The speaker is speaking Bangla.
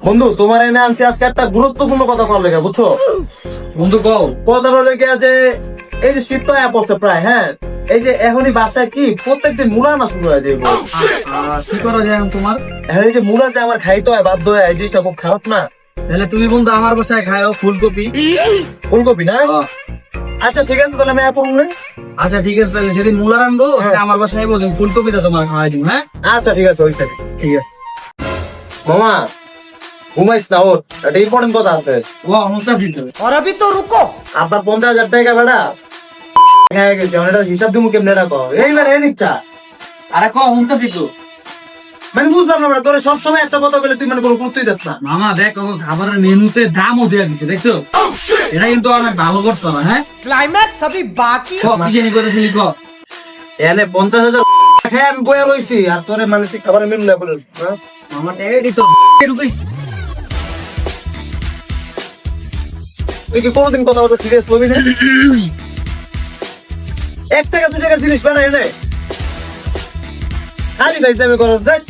বন্ধু তোমার এনে আনছি আজকে একটা গুরুত্বপূর্ণ কথা কর লেগে, বুঝছো বন্ধু কও। কথাটা লেগে আছে। এই যে শীত তো আয়া পড়ছে প্রায়, হ্যাঁ এই যে এখনই বাসায় কি প্রত্যেকদিন মুলা না শুরু হয়ে যাবে। কি করা যায় এখন তোমার? এখন এই যে মুলা যে আমার খাইতে হয় বাধ্য হয়, এই জিনিসটা খুব খারাপ না? তাহলে তুমি বন্ধু আমার বাসায় খাও ফুলকপি। ফুলকপি না? আচ্ছা ঠিক আছে, তাহলে আমি এখন আচ্ছা ঠিক আছে, তাহলে সেদিন মুলা রাখবো, আমার বাসায় বলছি ফুলকপিটা তোমার খাওয়াই দিব। হ্যাঁ আচ্ছা ঠিক আছে, ওইখানে ঠিক আছে। মামা ঘুমাইস না, ওর একটা ইম্পর্টেন্ট কথা আছে। ও হুঁতাছি তো। আপনার 50,000 টাকা বেড়া খেয়ে গেছে, মানে এটা হিসাব দিমু কেমনে এটা কর। এই বেড়া এই ইচ্ছা আরে ক হুঁতাছি তো। মানে বুঝলাম না বেড়া, তোরে সবসময় একটা কথা বলে তুই মানে কোনো গুরুত্বই দিস না। মামা দেখ ও খাবারের মেনুতে দামও দেওয়া দিছে, দেখছো? এটা কিন্তু অনেক ভালো করছো না? হ্যাঁ क्लाइमैक्स अभी बाकी ক কি জানি করেছিলি ক। এনে 50,000 খেয়ে আমি বইয়া রইছি, আর তোরে মানে তুই খাবারের মেনু না বলে মামা এডি তো ঢুকাইছ। তুই কি কোনোদিন কথা বলতে সিরিয়াস লবি না? 1 টাকা 2 টাকার জিনিস বানাই এনে খালি ভাই আমি করস দেখ।